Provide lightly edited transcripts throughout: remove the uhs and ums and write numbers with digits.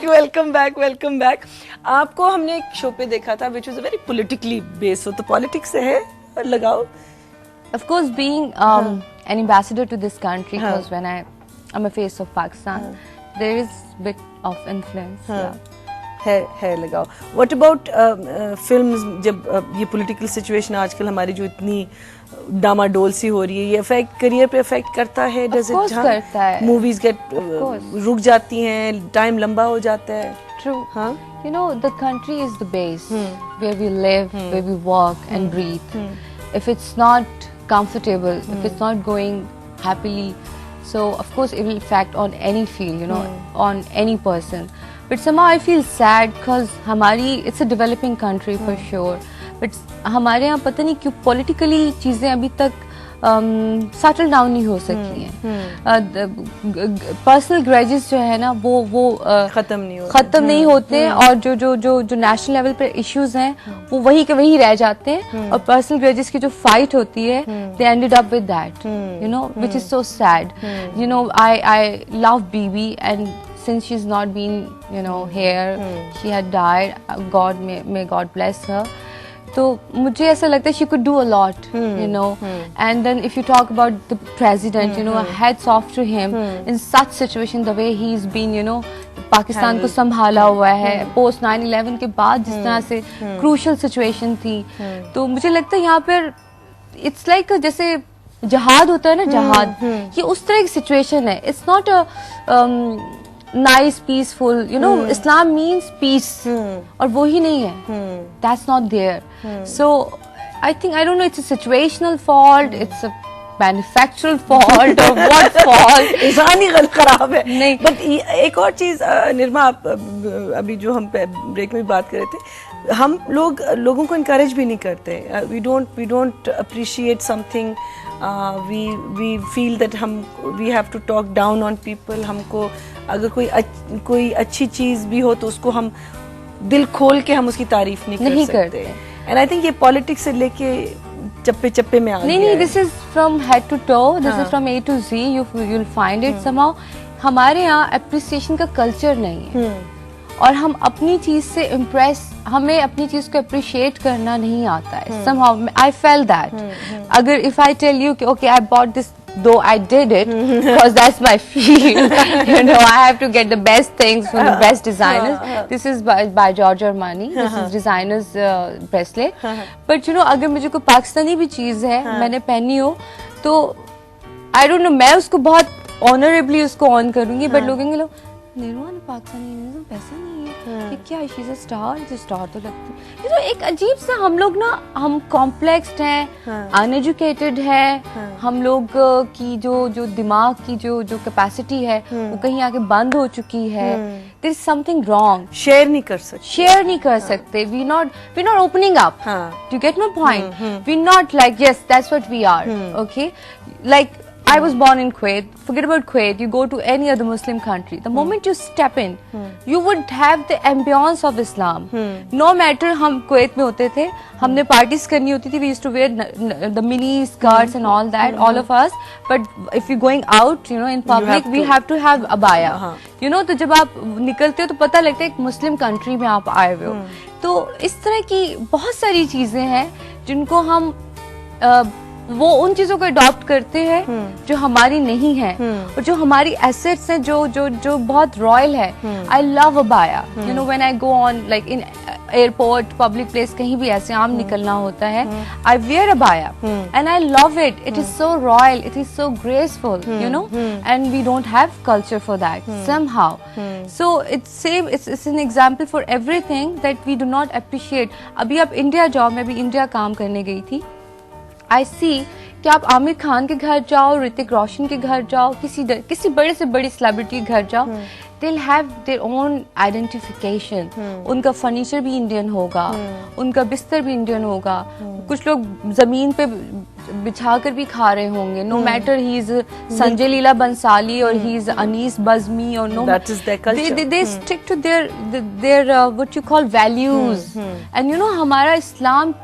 Welcome back. आपको हमने एक शो पे देखा था which was a very politically based, so तो पॉलिटिक्स से है लगाओ। Of course, being an ambassador to this country, because when I'm a face of Pakistan, there is bit of influence. है लगाओ। What about films? जब ये political situation आजकल हमारी जो इतनी डामाडोल सी हो रही है, ये अफेक्ट करियर पे अफेक्ट करता है? Of course करता है। मूवीज रुक जाती हैं, टाइम लंबा हो जाता है। True. You know, the country is the base where we live, where we work and breathe. If it's not comfortable, if it's not going happily, so of course it will affect on any field, you know, on any person. But somehow I feel sad because it's a developing country for sure. But हमारे यहाँ पता नहीं क्यों politically चीजें अभी तक settle down नहीं हो सकी हैं। पर्सनल ग्रेजेस जो है ना वो खत्म नहीं होते हैं, और जो नेशनल लेवल पे इश्यूज हैं वो वही के वही रह जाते हैं, और पर्सनल ग्रेजेस की जो फाइट होती है they ended up with that, you know, which is so sad. You know, I love BB, and since she's not been, you know, here, she had died. May God bless her. तो मुझे ऐसा लगता है she could do a lot, you know. And then if you talk about the president, you know, hats off to him in such situation, the way he's been, you know, Pakistan को संभाला हुआ है post 9/11 के बाद, जिस तरह से crucial situation थी। तो मुझे लगता है यहाँ पर it's like जैसे जहाद होता है ना, जहाद, ये उस तरह की situation है। It's not a nice, peaceful, you know, Islam means peace, और वो ही नहीं है, that's not there. So I think, I don't know, it's a situational fault, it's a manufactural fault, or what fault, इंसानी गलत खराब है। नहीं, बट एक और चीज निर्मा, आप अभी जो हम ब्रेक में बात कर रहे थे, हम लोगों को इनकरेज भी नहीं करते। we don't appreciate something, we feel that we have to talk down on people। हमको अगर कोई अच्छी चीज भी हो तो उसको हम दिल खोल के हम उसकी तारीफ नहीं कर सकते। एंड आई थिंक ये पॉलिटिक्स से लेके चप्पे चप्पे में आ गया है। नहीं, this is from head to toe, this is from A to Z, you'll find it somehow। हमारे यहाँ अप्रिसिएशन का कल्चर नहीं है, और हम अपनी चीज से हमें अपनी चीज को अप्रिशिएट करना नहीं आता है। somehow I felt that, अगर if I tell you okay, I bought this, though I did it because that's my field, you know, I have to get the best things from the best designers. This is by Giorgio Armani, this is designers bracelet, but you know, अगर मुझे कोई पाकिस्तानी भी चीज है मैंने पहनी हो तो I don't know, मैं उसको बहुत ऑनरेबली उसको ऑन करूंगी, बट लोग कहेंगे निर्मा ने पाकिस्तानी पैसा नहीं है, ये क्या, she is a star, star तो लगती है। ये तो एक अजीब सा, हम लोग ना, हम कॉम्प्लेक्स्ड हैं, अनएजुकेटेड है, हम लोग की जो दिमाग की जो कैपेसिटी है वो कहीं आके बंद हो चुकी है। There is something wrong. Share नहीं कर सकते। We not opening up. Do get my point? We not like, yes that's what we are, okay, like I was born in Kuwait. Forget about Kuwait. You go to any other Muslim country. The moment you step in, you would have the ambience of Islam. No matter हम Kuwait में होते थे, हमने parties करनी होती थी. We used to wear the mini skirts and all that, all of us. But if you're going out, you know, in public, we have to have abaya. You know, तो जब आप निकलते हो तो पता लगता है एक मुस्लिम कंट्री में आप आए हुए हो। तो इस तरह की बहुत सारी चीजें हैं जिनको हम वो उन चीजों को अडॉप्ट करते हैं जो हमारी नहीं है, और जो हमारी एसेट्स हैं जो बहुत रॉयल है। I love abaya, you know, when I go on like in airport, public place, कहीं भी ऐसे आम निकलना होता है, I wear abaya and I love it. It is so royal, it is so graceful, you know, and we don't have culture for that somehow. So it's an example for everything that we do not appreciate. अभी आप India जाओ, मैं भी India काम करने गई थी, I see कि आप आमिर खान के घर जाओ, ऋतिक रोशन के घर जाओ, किसी बड़े से बड़ी सेलिब्रिटी के घर जाओ, they'll have their own identification. उनका फर्नीचर भी इंडियन होगा, उनका बिस्तर भी इंडियन होगा, कुछ लोग जमीन पे बिछा कर भी खा रहे होंगे, no matter he is Sanjay Leela Bhansali और he is अनीस बज़मी, और no, that is their culture. They stick to their what you call values. And you know, हमारा इस्लाम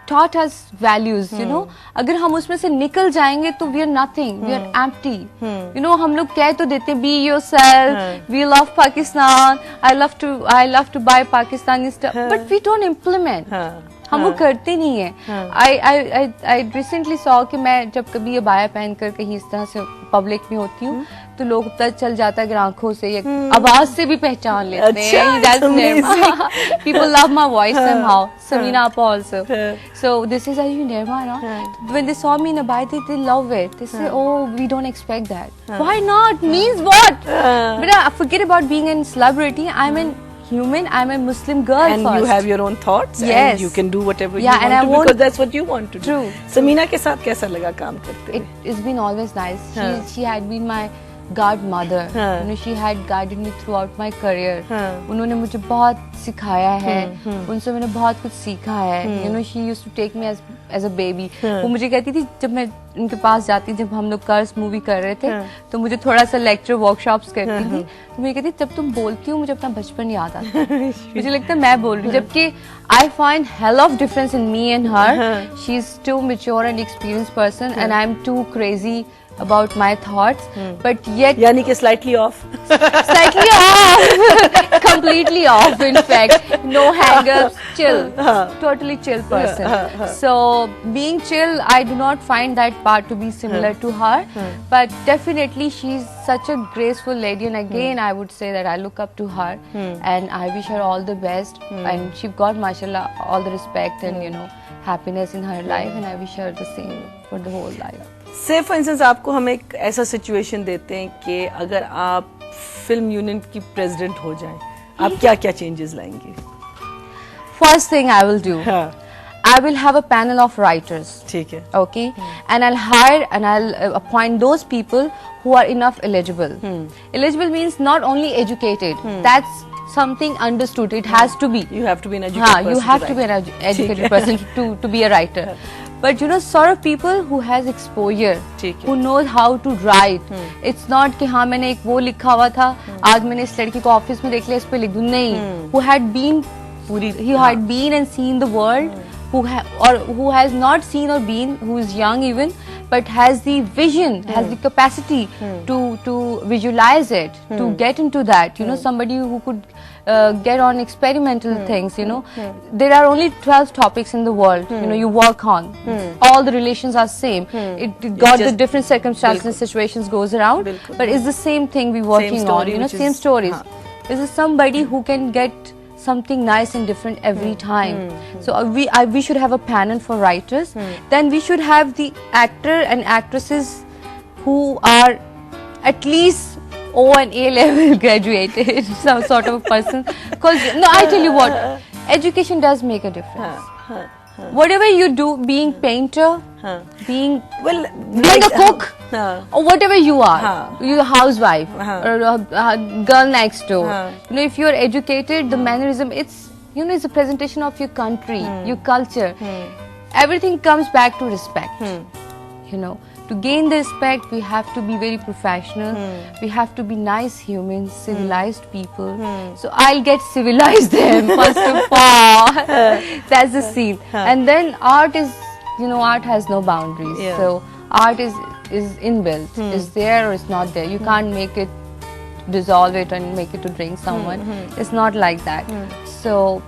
taught us values, you know. अगर हम उसमें से निकल जाएंगे तो we are nothing, we are empty. You know, हम लोग कह तो देते हैं be yourself, we love Pakistan, I love to buy Pakistani stuff, but we don't implement. हम वो करते नहीं है. I recently saw कि मैं जब कभी ये बाया पहन कर कहीं इस तरह से पब्लिक में होती हूँ तो लोग पता चल जाता है आंखों से या आवाज से भी पहचान लेते हैं. That's Nirma. People love my voice somehow. Samina Appa also. So this is you Nirma, no? When they saw me in a bite, they love it. They say, oh, we don't expect that. Why not? Means what? But forget about being a celebrity. I'm an human. I'm a Muslim girl and first. You have your own thoughts. Yes. And you can do whatever you and want to because that's what you want to do. True. Samina के साथ कैसा लगा काम करते हुए? It's been always nice. She had been my godmother. You know, she had guided me throughout my career. उन्होंने मुझे बहुत सिखाया है. उनसे मैंने बहुत कुछ सीखा है. You know, she used to take me as a baby. वो मुझे कहती थी जब मैं उनके पास जाती, जब हम लोग कर्ज मूवी कर रहे थे तो मुझे थोड़ा सा लेक्चर वर्कशॉप्स करती थी तो मुझे कहती जब तुम बोलती हो मुझे अपना बचपन याद आता है. मुझे लगता है मैं बोल रही हूँ जबकि I find hell of difference in me and her. She is too mature and experienced person and I am too crazy about my thoughts, but yet यानी कि slightly off. Slightly off. Completely off, in fact. No hang-ups, chill. Totally chill person. So being chill, I do not find that part to be similar to her, but definitely she's such a graceful lady, and again I would say that I look up to her and I wish her all the best, and she got mashallah all the respect and you know happiness in her life, and I wish her the same for the whole life. से for instance आपको हम एक ऐसा situation देते हैं कि अगर आप फिल्म यूनियन की प्रेसिडेंट हो जाएं, आप क्या क्या चेंजेस लाएंगे? First thing I will do, I will have a panel of writers. ठीक है. Okay, and I'll hire and I'll appoint those people who are enough eligible. Eligible means not only educated. That's something understood. It has to be. You have to be an educated person. You have to be an educated person to be a writer. But you know, sort of people who has exposure, who knows how to write. It's not कि हाँ मैंने एक वो लिखा हुआ था, आज मैंने इस लड़की को ऑफिस में देख लिया इस पे लिख दूँ. नहीं. Who had been he had been and seen the world, who has not seen or been, who is young even, but has the vision, has the capacity to visualize it, to get into that. You know, somebody who could get on experimental things. You know, there are only 12 topics in the world. You know, you work on. All the relations are same. It got the different circumstances and situations goes around, but it's the same thing we working on. You know, same stories. This is somebody who can get something nice and different every time. So we should have a panel for writers. Then we should have the actor and actresses who are at least O and A level graduated, some sort of a person. Because no, I tell you what, education does make a difference. Whatever you do, being painter, being a cook, or whatever you are, you're a housewife or a girl next door. You know, if you're educated, the mannerism, it's a presentation of your country, your culture. Everything comes back to respect. You know, to gain the respect, we have to be very professional. We have to be nice humans, civilized people. So I'll get civilized them first of all. That's the scene. And then art is, art has no boundaries. So art is inbuilt. It's there or it's not there. You can't make it, dissolve it and make it to drink someone. It's not like that. So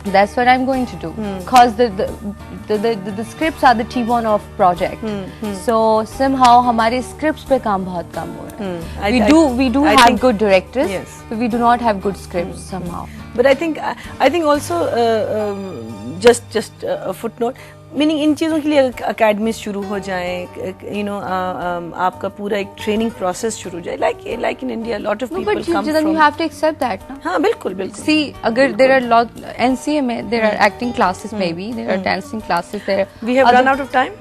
that's what I'm going to do. Because the scripts are the T1 of project. So somehow हमारे scripts पे काम बहुत कम हो रहा है. We do have good directors, but we do not have good scripts somehow. But I think also just a footnote. Meaning in चीज़ों के लिए अकेडमी शुरू हो जाए, आपका पूरा एक ट्रेनिंग प्रोसेस शुरू हो जाए, like in India, lot of people come from. You have to accept that, ना? हाँ, बिल्कुल. See, अगर there are lot NCA में there are acting classes, maybe there are dancing classes there. We have run out of time.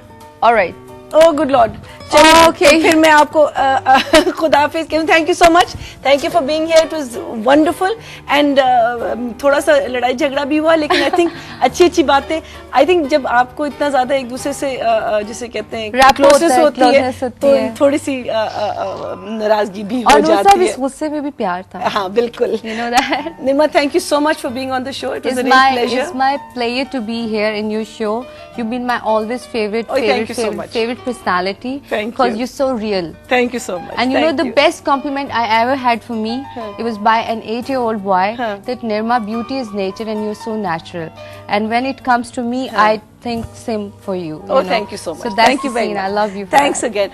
All right. Oh, good Lord. Okay. फिर मैं आपको खुदा हाफिज कहूँ. Thank you so much. Thank you for being here. It was wonderful. And थोड़ा सा लड़ाई झगड़ा भी हुआ, लेकिन I think अच्छी बातें. I think जब आपको इतना ज्यादा एक दूसरे से जिसे कहते हैं closeness होती है, तो थोड़ी सी नाराजगी भी हो जाती है. इस गुस्से में भी प्यार था. हाँ, बिल्कुल. You know that. Nirma, thank you so much for being on the show. It was a real pleasure. It's my pleasure to be here in your show. You've been my always favorite personality. Thank you. Because you're so real. Thank you so much. And you know the best compliment I ever had for me, it was by an 8-year-old boy, that Nirma, beauty is nature and you're so natural. And when it comes to me, I think same for you. Oh, thank you so much. So that's thank you very much. I love you. Thanks again.